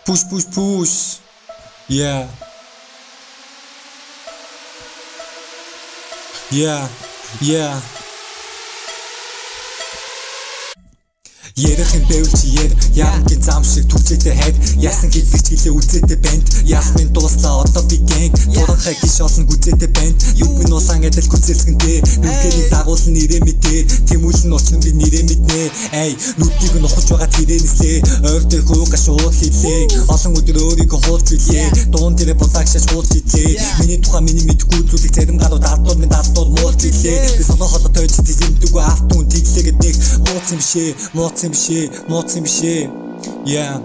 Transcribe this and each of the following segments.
Push, push, push. Yeah. Yeah. Yeah. Ярих юм байвал чи яар яамгийн зам шиг түлцээтэй хайр яасан хэлбэрч гэлээ үзээтэй банд яасмын дууслаа одоо би гэнг туранхай гиш олон гүзээтэй банд юг минь улаан адил гүзэлсгэнтэй нүдгэрийг дагуулсан нэрээ мэдээ тэмүүлэн очин би нэрээ мэднэ ай нүдийг нь ухаж байгаа тэрэнэслээ ойртой хууга шууд хийлээ олон өдөр өөрийгөө хуулж билээ дуун дээрээ будаагшаа шууд хийлээ миний тухай миний мэдгүй зүйлийг зарим гадуу дардууд минь дардууд муулж билээ би солон холоо тойж зэмдэггүй автун тэглээгээд нэг мууц юм бишээ yeah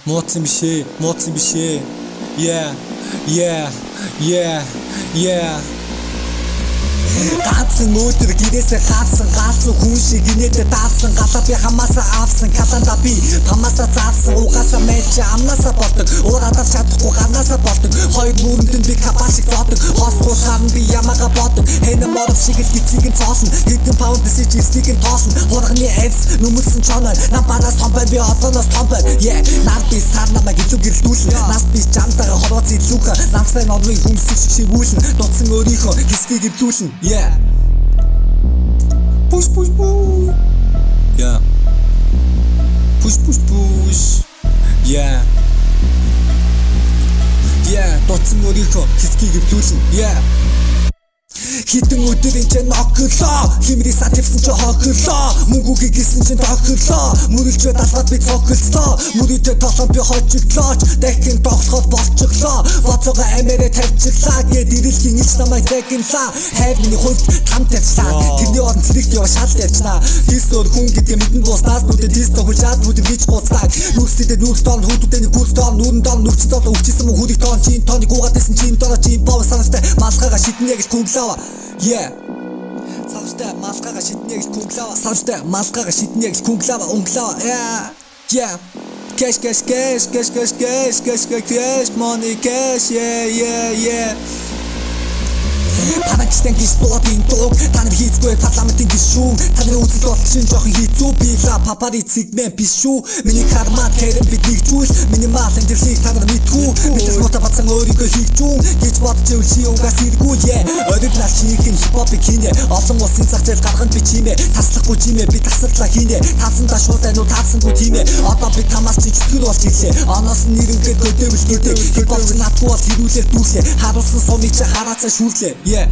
мууц юм бишээ yeah мууц юм бишээ yeah Гаацсан өдөр гэрээсээ гаалсан хүн шиг инээдэ даалсан галаа би хамаасаа авсан катанда би хамаасаа заалсан угаасаа мэж амнаасаа болдог уураад чадахгүй гарнаасаа болдог хоёр мөрөнд би капашиг зоодог хосгоо харан би ямаага боддог хэн моров шиг л гизиг нь цоосон хэдэн паунд сэж эсгийг нь тоосон хурганы эвс нүмерсэн чоноо нампанаас томбай би одооноос томбай yeah нар би сар намайг илүү гэрдүүлэн нас би жантаа хорооц илүүхэн намстай норвыг хүмсэг шивүүлэн дутсан өөрийнхөө хэсгийг эвлүүлэн yeah push push push yeah push push push yeah дутсан өөрийнхөө хэсгийг эвлүүлэн yeah хитэн өдрийн ч ноглоо химрий сативсан ч хоглоо мөнгөгийг гисэн ч тохирлоо мөрөлжөө далгаад би цогцолцоо мөрөдөө тоглоом би хожиглооч дахин тоглоход болчихлоо боцоогоо амээрэ тавьчихлаа гээд ирэлхийн ич намайг загинлаа хайр миний хувьд там тавьчлаа тэрний орон цэрэгт яваа шал ярьчнаа дистор хүн гэдэг мэдэн дуснаас нүдэ дистор хүлээд нүдэ бич гоцлаа нүрсэдэ нүрс тоон хүүдүүдэ нэг гүрс тоон нүрэн тоон нүрс тоон өвчсөн мөн хүрийг тоон чин тооны гуугаадсэн чин тоон чин боо санастай малхаага шиднэ гэж күнглаа yeah Савстай малгайгаа шиднэ гэж күнглава унглава yeah cash money cash yeah Парагчтэн гис дуудын дог таныг хийцгүй парламентын гишүүн таны үзэл бодол шин жоохон хийцүү би ла папари цигмэн биш шүү миний карма тэрэм бид нэгжүүл минимал энтэрлийг танаар мэдгүй бид мота бацсан өөрийгөө хийгчүүн гэж бодож ивэл чи угаас иргүй оригинал чихэн хипхопыг хийнэ олон улсын зах зээл гарганд би чимээ таслахгүй чимээ би тасалдлаа хийнэ таасандаа шууд ануу таасангүй тиймээ одоо би тамаас чи чөтгөр болж ирлээ оноос нь нэрнгээд gödөөвөл гэдэг хипхоп надгүй бол хэрүүлээ дүүлээ харуулсан сумыг чи хараацаа шүүрлээ yeah